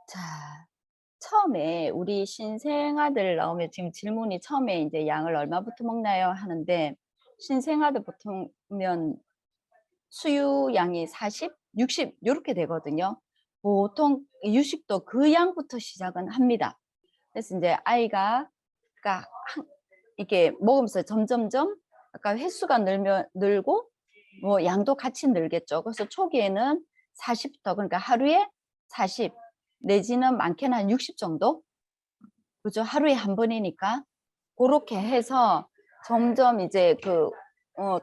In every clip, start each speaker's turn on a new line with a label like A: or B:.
A: 자, 처음에 우리 신생아들 나오면 지금 질문이 처음에 이제 양을 얼마부터 먹나요? 하는데 신생아들 보통면 수유양이 40, 60 요렇게 되거든요. 보통 유식도 그 양부터 시작은 합니다. 그래서 이제 아이가 그러니까 이렇게 먹으면서 점점점 아까 횟수가 늘고 뭐 양도 같이 늘겠죠. 그래서 초기에는 40부터 그러니까 하루에 40 내지는 많게는 한 60 정도? 그죠? 하루에 한 번이니까. 고렇게 해서 점점 이제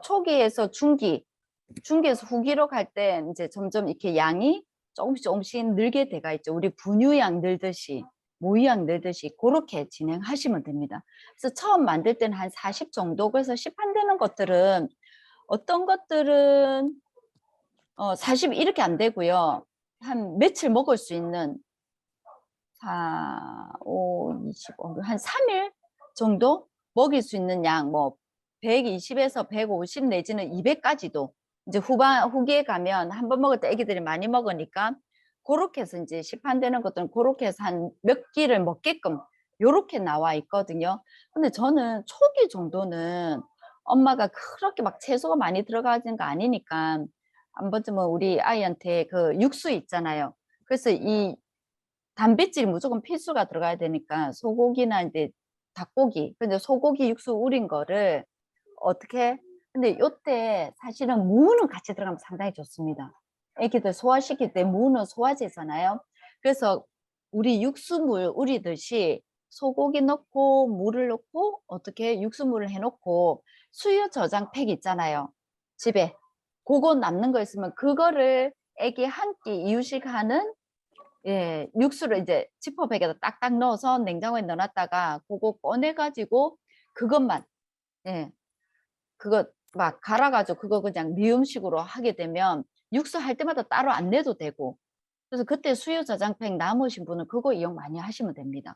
A: 초기에서 중기에서 후기로 갈 때 이제 점점 이렇게 양이 조금씩 늘게 돼가 있죠. 우리 분유양 늘듯이, 모유양 늘듯이 고렇게 진행하시면 됩니다. 그래서 처음 만들 때는 한 40 정도. 그래서 시판되는 것들은 어떤 것들은 40 이렇게 안 되고요. 한 며칠 먹을 수 있는 4, 5, 25, 한 3일 정도 먹일 수 있는 양, 뭐 120에서 150 내지는 200까지도 이제 후기에 가면 한 번 먹을 때 애기들이 많이 먹으니까 그렇게 해서 이제 시판되는 것들은 그렇게 해서 한 몇 끼를 먹게끔 요렇게 나와 있거든요. 근데 저는 초기 정도는 엄마가 그렇게 막 채소가 많이 들어가는 거 아니니까 한 번쯤은 우리 아이한테 그 육수 있잖아요. 그래서 이 단백질이 무조건 필수가 들어가야 되니까 소고기나 이제 닭고기, 근데 소고기 육수 우린 거를 어떻게, 근데 요때 사실은 무는 같이 들어가면 상당히 좋습니다. 애기들 소화시킬 때 무는 소화제잖아요. 그래서 우리 육수물 우리듯이 소고기 넣고 물을 넣고 어떻게 육수물을 해놓고 수유 저장팩 있잖아요. 집에. 그거 남는 거 있으면 그거를 애기 한 끼 이유식하는 예, 육수를 이제 지퍼백에다 딱딱 넣어서 냉장고에 넣어놨다가 그거 꺼내가지고 그것만, 예, 그거 막 갈아가지고 그거 그냥 미음식으로 하게 되면 육수 할 때마다 따로 안 내도 되고 그래서 그때 수유 저장팩 남으신 분은 그거 이용 많이 하시면 됩니다.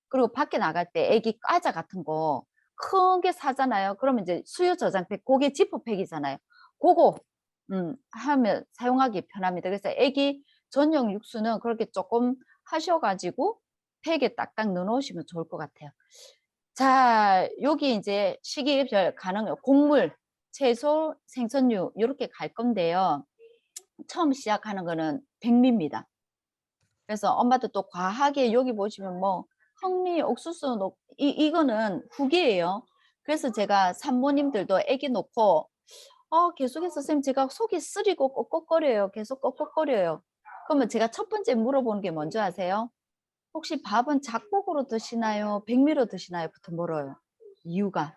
A: 그리고 밖에 나갈 때 애기 과자 같은 거 큰 게 사잖아요. 그러면 이제 수유 저장팩, 그게 지퍼팩이잖아요. 그거 하면 사용하기 편합니다. 그래서 애기 전용 육수는 그렇게 조금 하셔가지고 팩에 딱딱 넣어놓으시면 좋을 것 같아요. 자, 여기 이제 시기별 가능해요. 곡물, 채소, 생선류 이렇게 갈 건데요. 처음 시작하는 거는 백미입니다. 그래서 엄마도 또 과하게 여기 보시면 뭐 현미, 옥수수 이거는 후기예요. 그래서 제가 산모님들도 애기 놓고 계속해서 선생님 제가 속이 쓰리고 꺽꺽거려요. 계속 꺽꺽거려요. 그러면 제가 첫 번째 물어보는 게 뭔지 아세요? 혹시 밥은 잡곡으로 드시나요? 백미로 드시나요? 부터 물어요. 이유가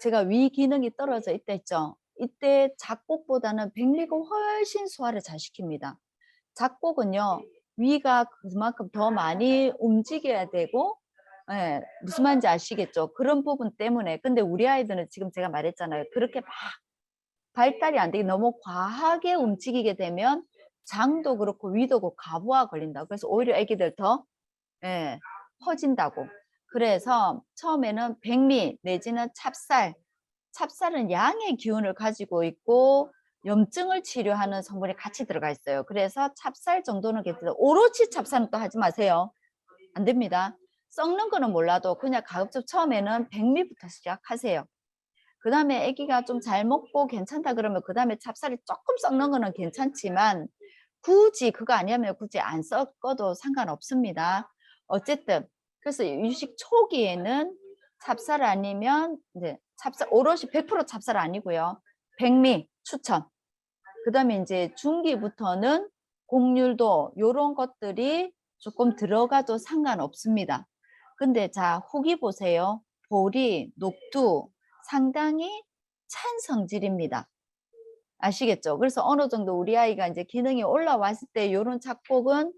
A: 제가 위 기능이 떨어져 있다 했죠. 이때 잡곡보다는 백미가 훨씬 소화를 잘 시킵니다. 잡곡은요, 위가 그만큼 더 많이 움직여야 되고, 예, 무슨 말인지 아시겠죠? 그런 부분 때문에. 근데 우리 아이들은 지금 제가 말했잖아요. 그렇게 막 발달이 안 되게 너무 과하게 움직이게 되면 장도 그렇고 위도 그렇고 가부화 걸린다고. 그래서 오히려 애기들 더, 예, 퍼진다고. 그래서 처음에는 백미 내지는 찹쌀은 양의 기운을 가지고 있고 염증을 치료하는 성분이 같이 들어가 있어요. 그래서 찹쌀 정도는 괜찮아요. 오로치 찹쌀은 또 하지 마세요. 안 됩니다. 썩는 거는 몰라도 그냥 가급적 처음에는 백미부터 시작하세요. 그 다음에 아기가 좀 잘 먹고 괜찮다 그러면 그 다음에 찹쌀이 조금 썩는 거는 괜찮지만 굳이 그거 아니면 굳이 안 섞어도 상관없습니다. 어쨌든 그래서 유식 초기에는 찹쌀 아니면 이제 찹쌀 오롯이 100% 찹쌀 아니고요. 백미 추천. 그 다음에 이제 중기부터는 곡률도 요런 것들이 조금 들어가도 상관없습니다. 근데 자 후기 보세요. 보리, 녹두 상당히 찬 성질입니다. 아시겠죠? 그래서 어느 정도 우리 아이가 이제 기능이 올라왔을 때 요런 착복은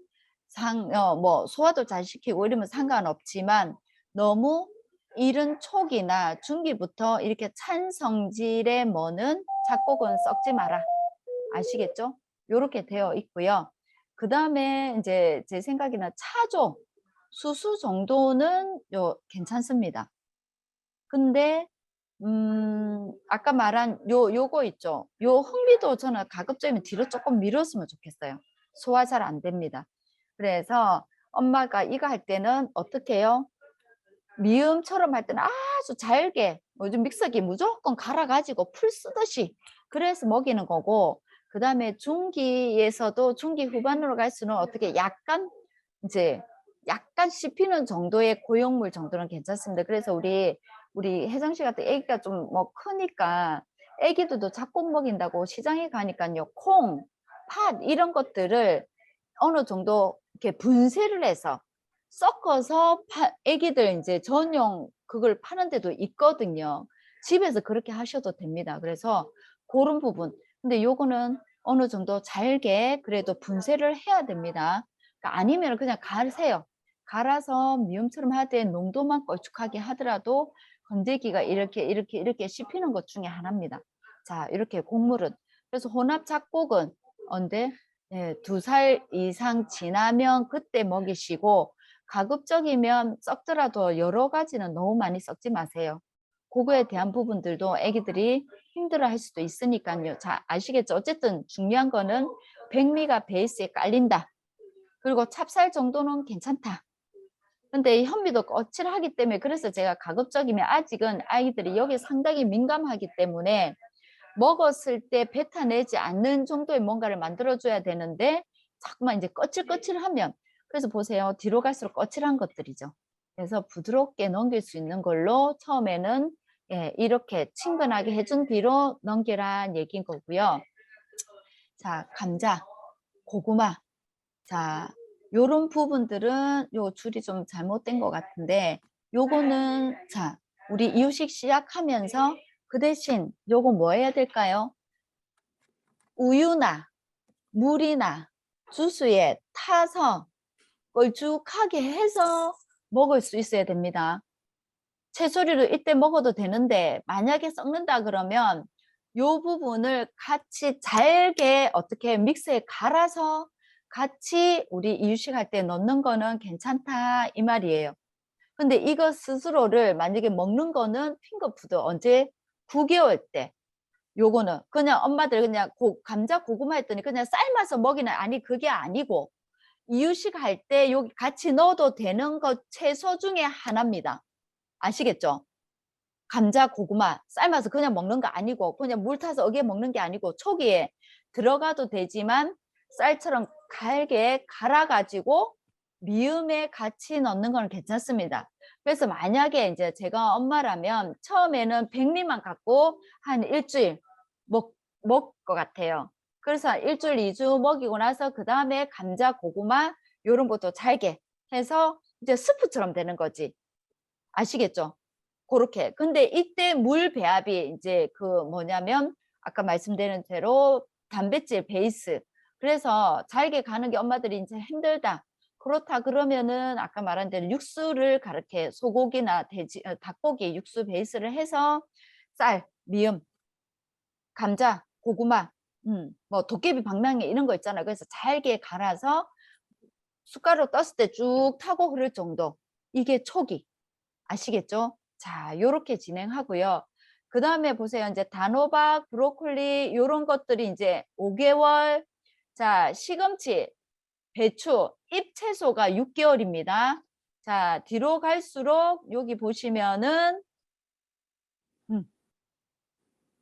A: 뭐 소화도 잘 시키고 이러면 상관없지만 너무 이른 초기나 중기부터 이렇게 찬 성질의 뭐는 착복은 썩지 마라. 아시겠죠? 요렇게 되어 있고요. 그 다음에 이제 제 생각에는 차조, 수수 정도는 괜찮습니다. 근데 아까 말한 요거 있죠. 요 흥미도 저는 가급적이면 뒤로 조금 밀었으면 좋겠어요. 소화 잘 안 됩니다. 그래서 엄마가 이거 할 때는 어떻게 해요? 미음처럼 할 때는 아주 잘게 요즘 믹서기 무조건 갈아가지고 풀 쓰듯이 그래서 먹이는 거고 그 다음에 중기에서도 중기 후반으로 갈수록 어떻게 약간 이제 약간 씹히는 정도의 고용물 정도는 괜찮습니다. 그래서 우리 혜정 씨 같은 애기가 좀 뭐 크니까 애기들도 잡곡 먹인다고 시장에 가니까요 콩, 팥 이런 것들을 어느 정도 이렇게 분쇄를 해서 섞어서 애기들 이제 전용 그걸 파는 데도 있거든요. 집에서 그렇게 하셔도 됩니다. 그래서 그런 부분. 근데 요거는 어느 정도 잘게 그래도 분쇄를 해야 됩니다. 그러니까 아니면 그냥 갈으세요. 갈아서 미음처럼 하되 농도만 걸쭉하게 하더라도 건더기가 이렇게 씹히는 것 중에 하나입니다. 자, 이렇게 곡물은. 그래서 혼합 잡곡은 언제? 네, 2살 이상 지나면 그때 먹이시고 가급적이면 썩더라도 여러 가지는 너무 많이 썩지 마세요. 그거에 대한 부분들도 애기들이 힘들어 할 수도 있으니까요. 자, 아시겠죠? 어쨌든 중요한 거는 백미가 베이스에 깔린다. 그리고 찹쌀 정도는 괜찮다. 근데 현미도 거칠하기 때문에 그래서 제가 가급적이면 아직은 아이들이 여기 상당히 민감하기 때문에 먹었을 때 뱉어내지 않는 정도의 뭔가를 만들어줘야 되는데 자꾸만 이제 거칠거칠하면 그래서 보세요. 뒤로 갈수록 거칠한 것들이죠. 그래서 부드럽게 넘길 수 있는 걸로 처음에는 예, 이렇게 친근하게 해준 뒤로 넘기란 얘기인 거고요. 자, 감자, 고구마. 자, 요런 부분들은 요 줄이 좀 잘못된 것 같은데 요거는 자, 우리 이유식 시작하면서 그 대신 요거 뭐 해야 될까요? 우유나 물이나 주스에 타서 걸쭉하게 해서 먹을 수 있어야 됩니다. 채소류를 이때 먹어도 되는데 만약에 썩는다 그러면 요 부분을 같이 잘게 어떻게 믹스에 갈아서 같이 우리 이유식할 때 넣는 거는 괜찮다 이 말이에요. 근데 이거 스스로를 만약에 먹는 거는 핑거푸드 언제 9개월 때 요거는 그냥 엄마들 그냥 감자 고구마 했더니 그냥 삶아서 먹이는 아니 그게 아니고 이유식 할 때 여기 같이 넣어도 되는 것 채소 중에 하나입니다. 아시겠죠? 감자 고구마 삶아서 그냥 먹는 거 아니고 그냥 물 타서 어게 먹는 게 아니고 초기에 들어가도 되지만 쌀처럼 갈게 갈아가지고 미음에 같이 넣는 건 괜찮습니다. 그래서 만약에 이제 제가 엄마라면 처음에는 백미만 갖고 한 일주일 먹을 것 같아요. 그래서 일주일 2주 먹이고 나서 그 다음에 감자 고구마 이런 것도 잘게 해서 이제 스프처럼 되는 거지. 아시겠죠? 그렇게. 근데 이때 물 배합이 이제 그 뭐냐면 아까 말씀드린 대로 단백질 베이스. 그래서 잘게 가는 게 엄마들이 이제 힘들다. 그렇다 그러면은 아까 말한 대로 육수를 그렇게 소고기나 닭고기 육수 베이스를 해서 쌀, 미음, 감자, 고구마, 뭐 도깨비 방망이 이런 거 있잖아요. 그래서 잘게 갈아서 숟가락 떴을 때 쭉 타고 흐를 정도. 이게 초기. 아시겠죠? 자, 요렇게 진행하고요. 그 다음에 보세요. 이제 단호박, 브로콜리 이런 것들이 이제 5개월. 자, 시금치, 배추, 잎채소가 6개월입니다. 자, 뒤로 갈수록 여기 보시면은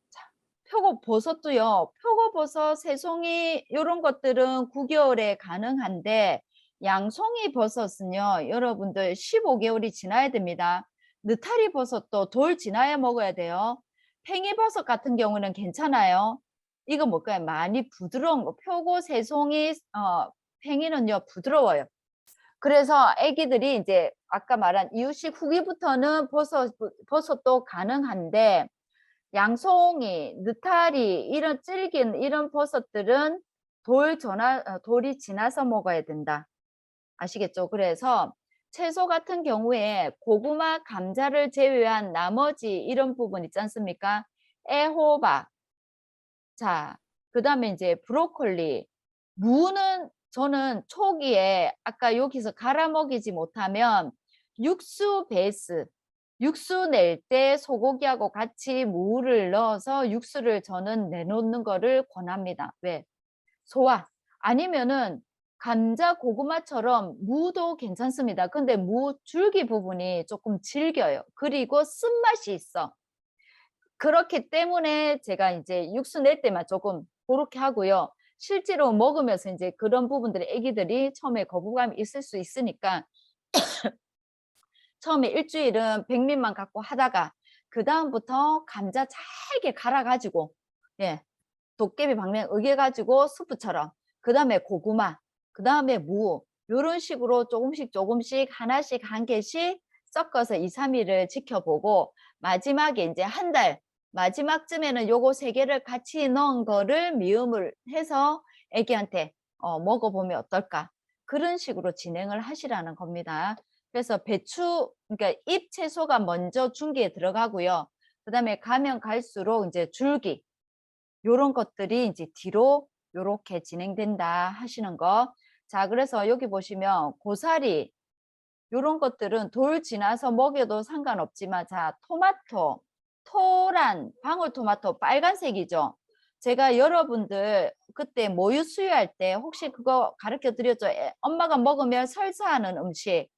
A: 자, 표고버섯도요. 표고버섯, 새송이 이런 것들은 9개월에 가능한데 양송이 버섯은요. 여러분들 15개월이 지나야 됩니다. 느타리 버섯도 돌 지나야 먹어야 돼요. 팽이버섯 같은 경우는 괜찮아요. 이거 뭘까요? 많이 부드러운 거. 표고, 새송이, 팽이는요. 부드러워요. 그래서 애기들이 이제 아까 말한 이유식 후기부터는 버섯도 가능한데 양송이, 느타리 이런 질긴 이런 버섯들은 돌이 지나서 먹어야 된다. 아시겠죠? 그래서 채소 같은 경우에 고구마, 감자를 제외한 나머지 이런 부분 있지 않습니까? 애호박, 자, 그 다음에 이제 브로콜리, 무는 저는 초기에 아까 여기서 갈아 먹이지 못하면 육수 베이스, 육수 낼 때 소고기하고 같이 무를 넣어서 육수를 저는 내놓는 거를 권합니다. 왜? 소화. 아니면은 감자, 고구마처럼 무도 괜찮습니다. 근데 무 줄기 부분이 조금 질겨요. 그리고 쓴맛이 있어. 그렇기 때문에 제가 이제 육수 낼 때만 조금 그렇게 하고요. 실제로 먹으면서 이제 그런 부분들이 애기들이 처음에 거부감이 있을 수 있으니까 처음에 일주일은 백미만 갖고 하다가 그 다음부터 감자 잘게 갈아가지고 예 도깨비 방면 으개가지고 스프처럼 그 다음에 고구마 그 다음에 무 이런 식으로 조금씩 하나씩 한 개씩 섞어서 2, 3일을 지켜보고 마지막에 이제 한 달 마지막쯤에는 요거 3개를 같이 넣은 거를 미음을 해서 애기한테 먹어보면 어떨까 그런 식으로 진행을 하시라는 겁니다. 그래서 배추 그러니까 잎 채소가 먼저 중기에 들어가고요. 그 다음에 가면 갈수록 이제 줄기 요런 것들이 이제 뒤로 요렇게 진행된다 하시는 거. 자, 그래서 여기 보시면 고사리 요런 것들은 돌 지나서 먹여도 상관없지만 자, 토마토, 토란, 방울토마토 빨간색이죠. 제가 여러분들 그때 모유 수유할 때 혹시 그거 가르쳐 드렸죠? 엄마가 먹으면 설사하는 음식.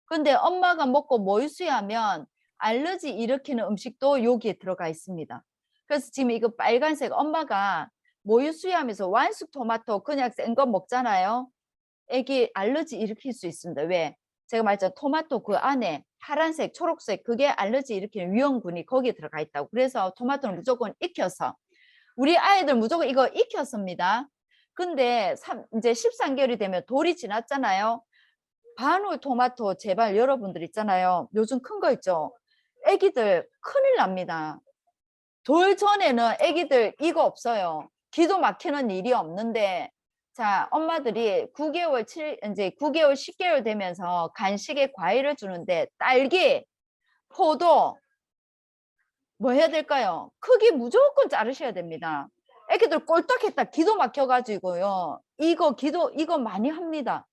A: 근데 엄마가 먹고 모유 수유하면 알러지 일으키는 음식도 여기에 들어가 있습니다. 그래서 지금 이거 빨간색 엄마가 모유 수유하면서 완숙 토마토 그냥 센 거 먹잖아요. 애기 알러지 일으킬 수 있습니다. 왜? 제가 말했죠. 토마토 그 안에 파란색, 초록색 그게 알러지 일으키는 위험군이 거기에 들어가 있다고. 그래서 토마토는 무조건 익혀서 우리 아이들 무조건 이거 익혔습니다. 근데 이제 13개월이 되면 돌이 지났잖아요. 방울토마토 제발 여러분들 있잖아요. 요즘 큰 거 있죠. 애기들 큰일 납니다. 돌 전에는 애기들 이거 없어요. 기도 막히는 일이 없는데 자 엄마들이 9개월 이제 9개월 10개월 되면서 간식에 과일을 주는데 딸기 포도 뭐 해야 될까요? 크기 무조건 자르셔야 됩니다. 애기들 꼴딱했다 기도 막혀가지고요. 이거 많이 합니다.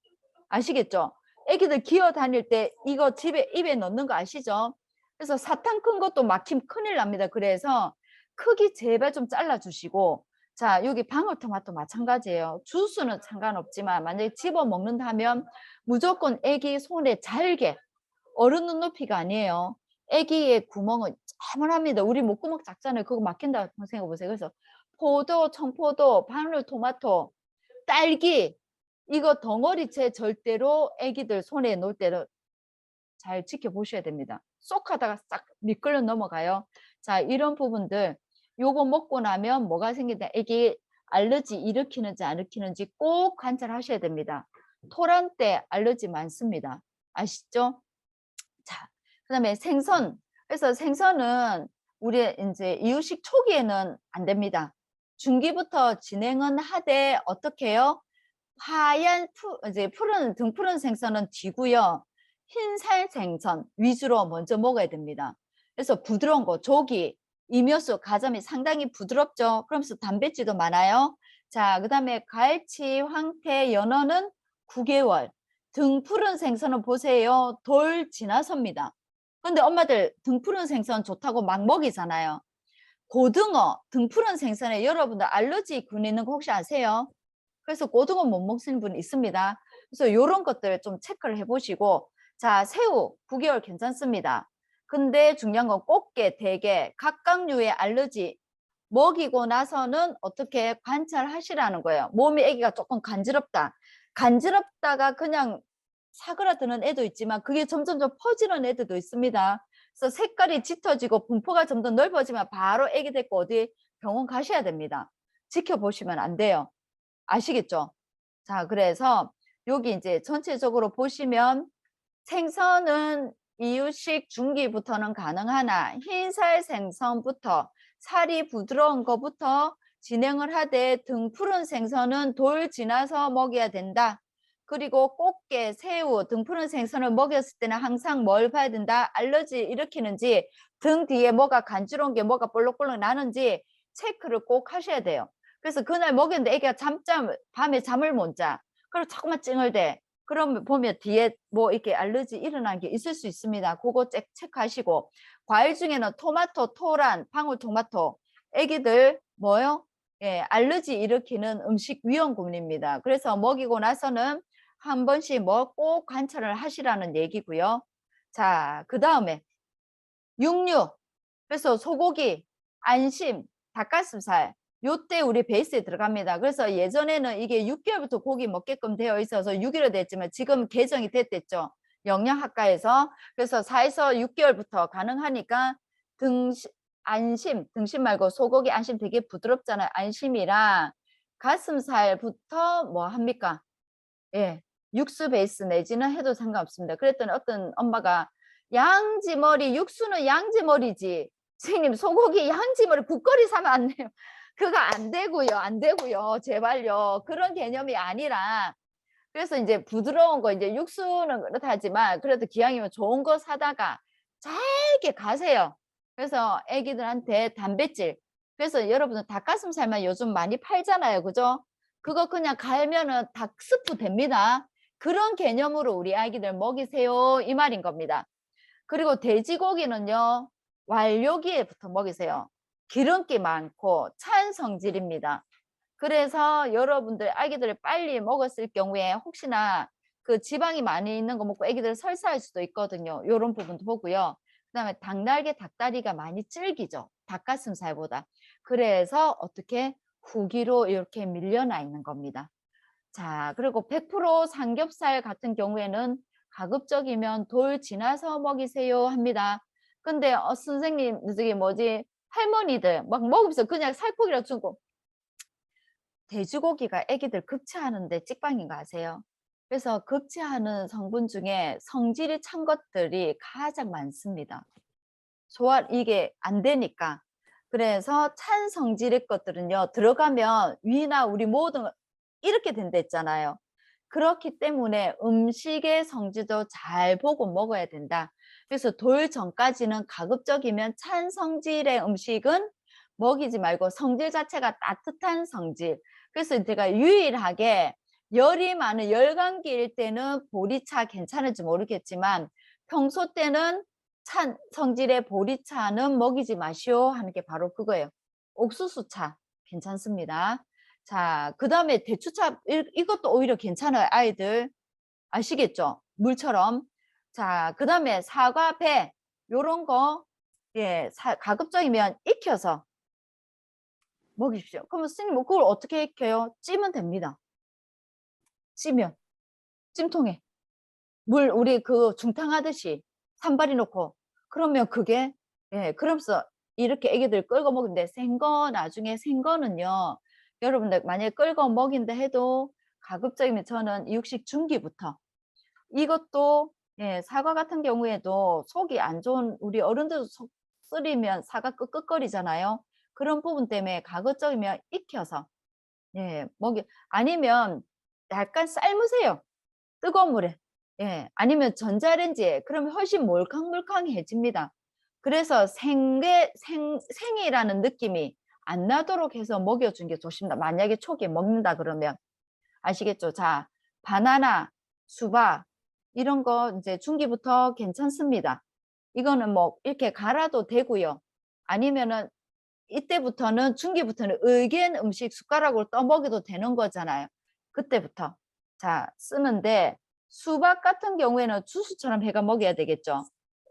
A: 아시겠죠? 애기들 기어 다닐 때 이거 집에 입에 넣는 거 아시죠? 그래서 사탕 큰 것도 막히면 큰일 납니다. 그래서 크기 제발 좀 잘라주시고 자 여기 방울토마토 마찬가지예요. 주스는 상관없지만 만약에 집어 먹는다 하면 무조건 애기 손에 잘게 어른 눈높이가 아니에요. 애기의 구멍은 자만합니다. 우리 목구멍 작잖아요. 그거 막힌다 생각해 보세요. 그래서 포도, 청포도, 방울토마토, 딸기 이거 덩어리채 절대로 애기들 손에 놓을 때도 잘 지켜보셔야 됩니다. 쏙 하다가 싹 미끌려 넘어가요. 자, 이런 부분들 요거 먹고 나면 뭐가 생긴다. 애기 알러지 일으키는지 안 일으키는지 꼭 관찰하셔야 됩니다. 토란 때 알러지 많습니다. 아시죠? 자, 그다음에 생선. 그래서 생선은 우리 이제 이유식 초기에는 안 됩니다. 중기부터 진행은 하되 어떻게 해요? 하얀 이제 푸른 등푸른 생선은 뒤고요. 흰살 생선 위주로 먼저 먹어야 됩니다. 그래서 부드러운 거 조기, 이묘수, 가자미 상당히 부드럽죠. 그러면서 단백질도 많아요. 자, 그다음에 갈치, 황태, 연어는 9개월. 등푸른 생선은 보세요. 돌 지나섭니다. 근데 엄마들 등푸른 생선 좋다고 막 먹이잖아요. 고등어, 등푸른 생선에 여러분들 알러지 균 있는 거 혹시 아세요? 그래서 고등어 못 먹시는 분 있습니다. 그래서 이런 것들 좀 체크를 해보시고 자 새우 9개월 괜찮습니다. 근데 중요한 건 꽃게, 대게, 각각류의 알러지 먹이고 나서는 어떻게 관찰하시라는 거예요. 몸이 아기가 조금 간지럽다. 간지럽다가 그냥 사그라드는 애도 있지만 그게 점점 퍼지는 애들도 있습니다. 그래서 색깔이 짙어지고 분포가 점점 넓어지면 바로 아기 데리고 어디 병원 가셔야 됩니다. 지켜보시면 안 돼요. 아시겠죠? 자, 그래서 여기 이제 전체적으로 보시면 생선은 이유식 중기부터는 가능하나 흰살 생선부터 살이 부드러운 것부터 진행을 하되 등푸른 생선은 돌 지나서 먹여야 된다. 그리고 꽃게, 새우, 등푸른 생선을 먹였을 때는 항상 뭘 봐야 된다. 알러지 일으키는지 등 뒤에 뭐가 간지러운 게 뭐가 볼록볼록 나는지 체크를 꼭 하셔야 돼요. 그래서 그날 먹였는데 애기가 밤에 잠을 못 자. 그리고 자꾸만 찡얼대. 그럼 보면 뒤에 뭐 이렇게 알러지 일어난 게 있을 수 있습니다. 그거 체크하시고 과일 중에는 토마토, 토란, 방울토마토 애기들 뭐요? 예, 알러지 일으키는 음식 위험군입니다. 그래서 먹이고 나서는 한 번씩 꼭 관찰을 하시라는 얘기고요. 자, 그 다음에 육류. 그래서 소고기, 안심, 닭가슴살. 요때 우리 베이스에 들어갑니다. 그래서 예전에는 이게 6개월부터 고기 먹게끔 되어 있어서 6일로 됐지만 지금 개정이 됐댔죠. 영양학과에서. 그래서 4에서 6개월부터 가능하니까 안심, 등심 말고 소고기 안심 되게 부드럽잖아요. 안심이랑 가슴살부터 뭐 합니까? 예, 육수 베이스 내지는 해도 상관없습니다. 그랬더니 어떤 엄마가 양지머리, 육수는 양지머리지. 선생님, 소고기 양지머리 국거리 사면 안 돼요. 그거 안 되고요. 안 되고요. 제발요. 그런 개념이 아니라. 그래서 이제 부드러운 거, 이제 육수는 그렇다 하지만 그래도 기왕이면 좋은 거 사다가 잘게 가세요. 그래서 애기들한테 단백질. 그래서 여러분은 닭가슴살만 요즘 많이 팔잖아요. 그죠? 그거 그냥 갈면은 닭 스프 됩니다. 그런 개념으로 우리 아기들 먹이세요. 이 말인 겁니다. 그리고 돼지고기는요. 완료기에부터 먹이세요. 기름기 많고 찬 성질입니다. 그래서 여러분들 아기들을 빨리 먹었을 경우에 혹시나 그 지방이 많이 있는 거 먹고 아기들 설사할 수도 있거든요. 이런 부분도 보고요. 그다음에 닭날개, 닭다리가 많이 질기죠. 닭가슴살보다. 그래서 어떻게 후기로 이렇게 밀려나 있는 겁니다. 자, 그리고 100% 삼겹살 같은 경우에는 가급적이면 돌 지나서 먹이세요 합니다. 근데 선생님 저기 뭐지 할머니들 막 먹으면서 그냥 살코기라도 주고 돼지고기가 애기들 급체하는데 찍방인 거 아세요? 그래서 급체하는 성분 중에 성질이 찬 것들이 가장 많습니다. 소화 이게 안 되니까. 그래서 찬 성질의 것들은요 들어가면 위나 우리 모든 이렇게 된다 했잖아요. 그렇기 때문에 음식의 성질도 잘 보고 먹어야 된다. 그래서 돌 전까지는 가급적이면 찬 성질의 음식은 먹이지 말고 성질 자체가 따뜻한 성질. 그래서 제가 유일하게 열이 많은 열감기일 때는 보리차 괜찮을지 모르겠지만 평소 때는 찬 성질의 보리차는 먹이지 마시오 하는 게 바로 그거예요. 옥수수차 괜찮습니다. 자, 그 다음에 대추차 이것도 오히려 괜찮아요. 아이들 아시겠죠? 물처럼. 자, 그 다음에 사과, 배 요런 거 예, 가급적이면 익혀서 먹이십시오. 그러면 선생님 그걸 어떻게 익혀요? 찌면 됩니다. 찌면 찜통에 물 우리 그 중탕 하듯이 산발이 넣고 그러면 그게 예 그러면서 이렇게 애기들 끌고 먹는데 생거 나중에 생거는요 여러분들 만약에 끌고 먹인다 해도 가급적이면 저는 육식 중기부터 이것도 예 사과 같은 경우에도 속이 안 좋은 우리 어른들도 속 쓰리면 사과 끄끄거리잖아요. 그런 부분 때문에 가급적이면 익혀서 예 먹이 아니면 약간 삶으세요. 뜨거운 물에. 예, 아니면 전자레인지에 그러면 훨씬 몰캉몰캉해집니다. 그래서 생이라는 느낌이 안 나도록 해서 먹여준 게 좋습니다. 만약에 초기에 먹는다 그러면 아시겠죠? 자, 바나나, 수박 이런 거 이제 중기부터 괜찮습니다. 이거는 뭐 이렇게 갈아도 되고요. 아니면은 이때부터는 중기부터는 의견 음식 숟가락으로 떠먹여도 되는 거잖아요. 그때부터 자 쓰는데 수박 같은 경우에는 주스처럼 해가 먹여야 되겠죠.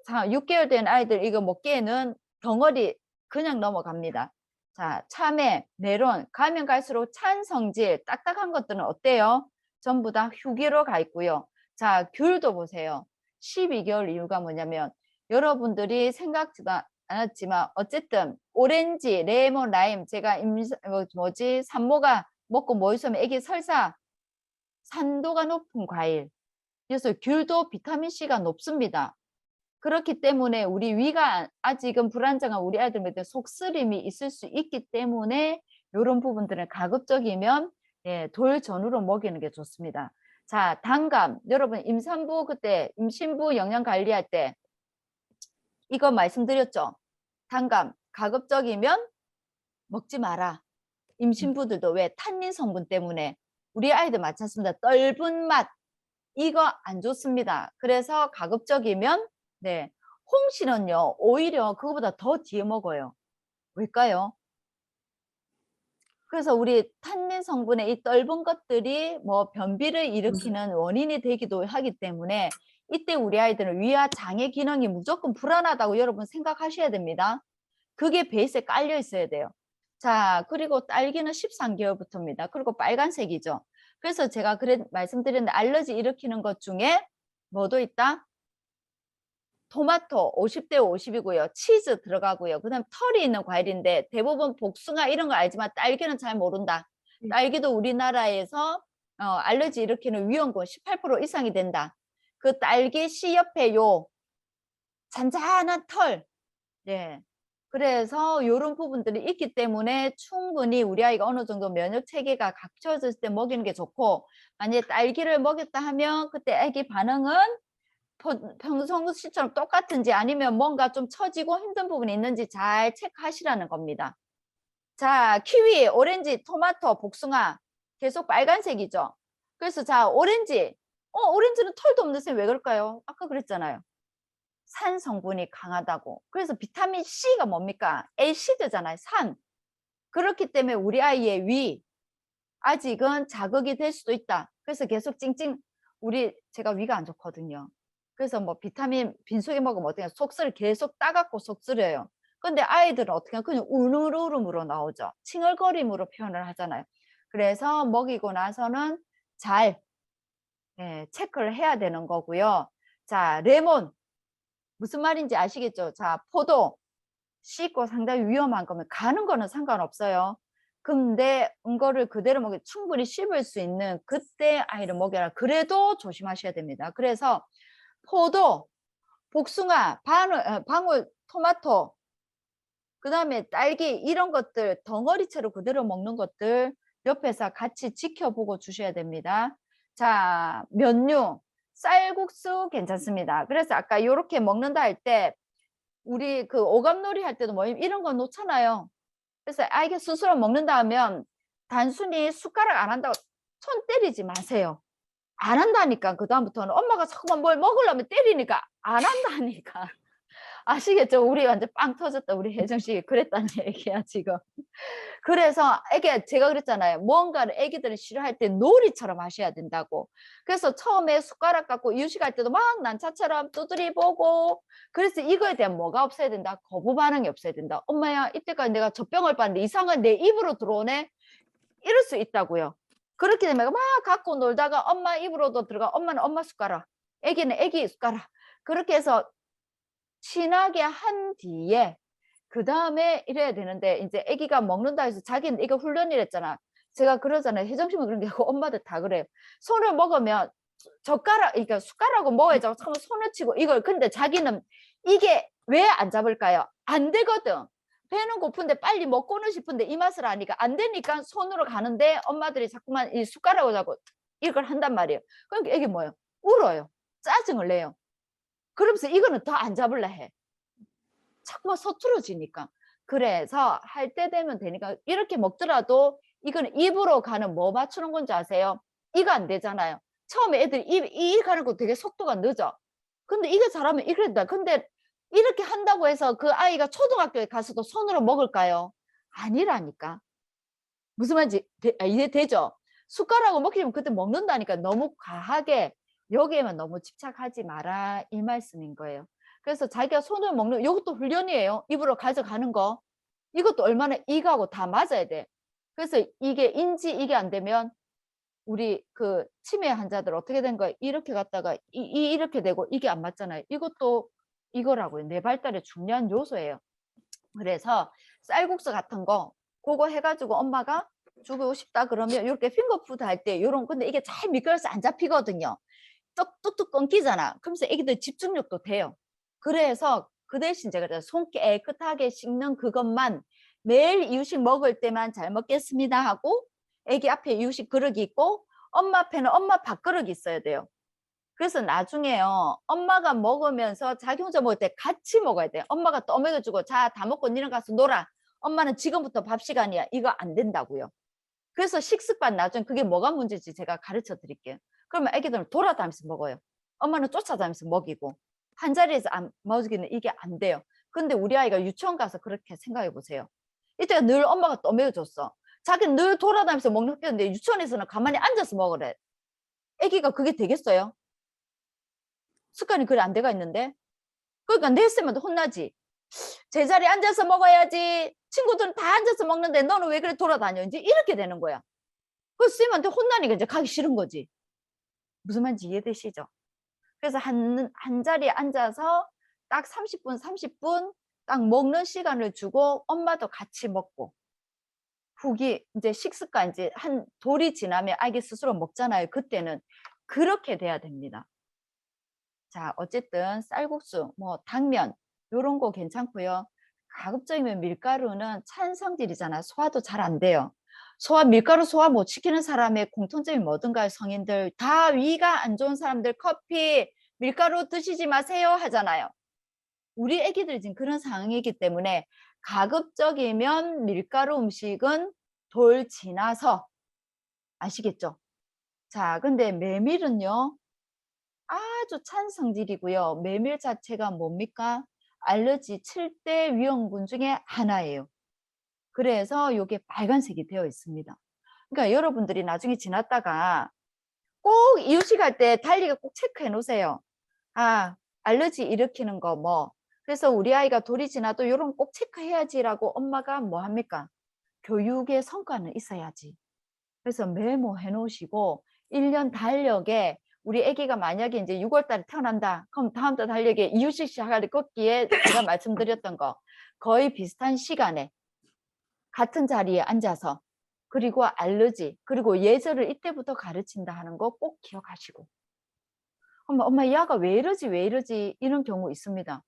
A: 자 6개월 된 아이들 이거 먹기에는 덩어리 그냥 넘어갑니다. 자 참외, 메론 가면 갈수록 찬 성질 딱딱한 것들은 어때요? 전부 다 휴게로 가 있고요. 자 귤도 보세요. 12개월 이유가 뭐냐면 여러분들이 생각지도 않았지만 어쨌든 오렌지, 레몬, 라임 제가 산모가 먹고 뭐 있으면 애기 설사 산도가 높은 과일 그래서 귤도 비타민C가 높습니다. 그렇기 때문에 우리 위가 아직은 불안정한 우리 아이들한테 속쓰림이 있을 수 있기 때문에 이런 부분들은 가급적이면 예, 돌 전후로 먹이는 게 좋습니다. 자, 단감. 여러분 임산부 그때 임신부 영양 관리할 때 이거 말씀드렸죠. 단감 가급적이면 먹지 마라. 임신부들도 왜 탄닌 성분 때문에 우리 아이들 마찬가지입니다. 떫은 맛 이거 안 좋습니다. 그래서 가급적이면 네 홍시는요 오히려 그거보다 더 뒤에 먹어요. 왜일까요? 그래서 우리 탄닌 성분의 이 떫은 것들이 뭐 변비를 일으키는 원인이 되기도 하기 때문에 이때 우리 아이들은 위와 장의 기능이 무조건 불안하다고 여러분 생각하셔야 됩니다. 그게 베이스에 깔려 있어야 돼요. 자, 그리고 딸기는 13개월부터입니다. 그리고 빨간색이죠. 그래서 제가 말씀드렸는데 알러지 일으키는 것 중에 뭐도 있다? 토마토 50대 50이고요. 치즈 들어가고요. 그 다음 털이 있는 과일인데 대부분 복숭아 이런 거 알지만 딸기는 잘 모른다. 딸기도 우리나라에서 알러지 일으키는 위험군 18% 이상이 된다. 그 딸기 씨 옆에 요 잔잔한 털. 네. 그래서 이런 부분들이 있기 때문에 충분히 우리 아이가 어느 정도 면역 체계가 갖춰졌을 때 먹이는 게 좋고, 만약에 딸기를 먹였다 하면 그때 아기 반응은 평상시처럼 똑같은지 아니면 뭔가 좀 처지고 힘든 부분이 있는지 잘 체크하시라는 겁니다. 자, 키위, 오렌지, 토마토, 복숭아 계속 빨간색이죠. 그래서 자, 오렌지. 오렌지는 털도 없는 쌤 왜 그럴까요? 아까 그랬잖아요. 산 성분이 강하다고. 그래서 비타민 C가 뭡니까? 에시드잖아요. 산. 그렇기 때문에 우리 아이의 위 아직은 자극이 될 수도 있다. 그래서 계속 찡찡 제가 위가 안 좋거든요. 그래서 뭐 비타민 빈속에 먹으면 어떻게 속쓰려 계속 따갑고 속쓰려요. 근데 아이들은 어떻게 하면 그냥 울음으로 나오죠. 칭얼거림으로 표현을 하잖아요. 그래서 먹이고 나서는 잘 체크를 해야 되는 거고요. 자, 레몬 무슨 말인지 아시겠죠? 자, 포도 씻고 상당히 위험한 거면 가는 거는 상관없어요. 근데 이거를 그대로 먹여 충분히 씹을 수 있는 그때 아이를 먹여라. 그래도 조심하셔야 됩니다. 그래서 포도, 복숭아, 방울, 토마토, 그 다음에 딸기 이런 것들 덩어리채로 그대로 먹는 것들 옆에서 같이 지켜보고 주셔야 됩니다. 자, 면류, 쌀국수 괜찮습니다. 그래서 아까 이렇게 먹는다 할 때 우리 그 오감놀이 할 때도 뭐 이런 거 놓잖아요. 그래서 아이가 스스로 먹는다 하면 단순히 숟가락 안 한다고 손 때리지 마세요. 안 한다니까. 그 다음부터는 엄마가 자꾸만 뭘 먹으려면 때리니까 안 한다니까. 아시겠죠? 우리 완전 빵 터졌다. 우리 혜정 씨 그랬다는 얘기야 지금. 그래서 애기 제가 그랬잖아요. 뭔가를 애기들이 싫어할 때 놀이처럼 하셔야 된다고. 그래서 처음에 숟가락 갖고 이유식할 때도 막 난차처럼 두드리 보고, 그래서 이거에 대한 뭐가 없어야 된다? 거부 반응이 없어야 된다. 엄마야 이때까지 내가 젖병을 봤는데 이상한 내 입으로 들어오네. 이럴 수 있다고요. 그렇게 되면 막 갖고 놀다가 엄마 입으로도 들어가. 엄마는 엄마 숟가락, 애기는 애기 숟가락. 그렇게 해서 친하게 한 뒤에 그 다음에 이래야 되는데, 이제 아기가 먹는다 해서 자기는 이거 훈련이랬잖아. 제가 그러잖아요. 혜정씨만 그런 게 아니고 엄마들 다 그래요. 손을 먹으면 젓가락, 그러니까 숟가락을 먹어야죠. 처음 손을 치고 이걸. 근데 자기는 이게 왜 안 잡을까요? 안 되거든. 배는 고픈데 빨리 먹고는 싶은데 이 맛을 아니까 안 되니까 손으로 가는데 엄마들이 자꾸만 이 숟가락을 잡고 이걸 한단 말이에요. 그러니까 이게 뭐예요? 울어요. 짜증을 내요. 그러면서 이거는 더 안 잡을래 해. 자꾸만 서투러지니까. 그래서 할 때 되면 되니까 이렇게 먹더라도 이거는 입으로 가는 뭐 맞추는 건지 아세요? 이거 안 되잖아요. 처음에 애들이 이 가는 거 되게 속도가 늦어. 근데 이거 잘하면 이랬다. 근데 이렇게 한다고 해서 그 아이가 초등학교에 가서도 손으로 먹을까요? 아니라니까. 무슨 말인지 이해되죠? 숟가락으로 먹히면 그때 먹는다니까. 너무 과하게 여기에만 너무 집착하지 마라 이 말씀인 거예요. 그래서 자기가 손을 먹는 이것도 훈련이에요. 입으로 가져가는 거. 이것도 얼마나 이거하고 다 맞아야 돼. 그래서 이게 이게 안 되면 우리 그 치매 환자들 어떻게 된 거예요? 이렇게 갔다가 이렇게 되고 이게 안 맞잖아요. 이것도 이거라고요. 뇌 발달의 중요한 요소예요. 그래서 쌀국수 같은 거 그거 해가지고 엄마가 주고 싶다 그러면 이렇게 핑거푸드 할 때 요런, 근데 이게 잘 미끄러서 안 잡히거든요. 뚝뚝 끊기잖아. 그러면서 애기들 집중력도 돼요. 그래서 그 대신 제가 손 깨끗하게 씻는 그것만 매일 이유식 먹을 때만 잘 먹겠습니다 하고, 애기 앞에 이유식 그릇이 있고 엄마 앞에는 엄마 밥그릇이 있어야 돼요. 그래서 나중에요, 엄마가 먹으면서 자기 혼자 먹을 때 같이 먹어야 돼. 엄마가 떠먹여주고 자 다 먹고 니는 가서 놀아. 엄마는 지금부터 밥 시간이야. 이거 안 된다고요. 그래서 식습관 나중에 그게 뭐가 문제인지 제가 가르쳐 드릴게요. 그러면 애기들은 돌아다니면서 먹어요. 엄마는 쫓아다니면서 먹이고. 한 자리에서 안 먹이는 이게 안 돼요. 근데 우리 아이가 유치원 가서 그렇게 생각해 보세요. 이때가 늘 엄마가 떠먹여줬어. 자기는 늘 돌아다니면서 먹는 학교인데 유치원에서는 가만히 앉아서 먹으래. 애기가 그게 되겠어요? 습관이 그래 안 돼가 있는데. 그러니까 내 쌤한테 혼나지. 제자리에 앉아서 먹어야지. 친구들은 다 앉아서 먹는데 너는 왜 그래 돌아다녀? 이제 이렇게 되는 거야. 그 쌤한테 혼나니까 이제 가기 싫은 거지. 무슨 말인지 이해되시죠? 그래서 한 자리에 앉아서 딱 30분 딱 먹는 시간을 주고 엄마도 같이 먹고 후기 이제 식습관 이제 한 돌이 지나면 아기 스스로 먹잖아요. 그때는 그렇게 돼야 됩니다. 자, 어쨌든 쌀국수, 뭐 당면 요런 거 괜찮고요. 가급적이면 밀가루는 찬 성질이잖아. 소화도 잘 안 돼요. 밀가루 소화 못 시키는 사람의 공통점이 뭐든가요? 성인들 다 위가 안 좋은 사람들 커피, 밀가루 드시지 마세요 하잖아요. 우리 애기들이 지금 그런 상황이기 때문에 가급적이면 밀가루 음식은 돌 지나서 아시겠죠? 자, 근데 메밀은요. 아주 찬 성질이고요. 메밀 자체가 뭡니까? 알러지 7대 위험군 중에 하나예요. 그래서 이게 빨간색이 되어 있습니다. 그러니까 여러분들이 나중에 지났다가 꼭 이유식 할 때 달리기 꼭 체크해 놓으세요. 아, 알러지 일으키는 거 뭐. 그래서 우리 아이가 돌이 지나도 이런 꼭 체크해야지라고 엄마가 뭐 합니까? 교육의 성과는 있어야지. 그래서 메모해 놓으시고 1년 달력에 우리 아기가 만약에 이제 6월 달에 태어난다. 그럼 다음 달 달력에 이유식 시작할 걷기에 제가 말씀드렸던 거 거의 비슷한 시간에 같은 자리에 앉아서 그리고 알러지 그리고 예절을 이때부터 가르친다 하는 거 꼭 기억하시고 엄마 얘가 왜 이러지 이런 경우 있습니다.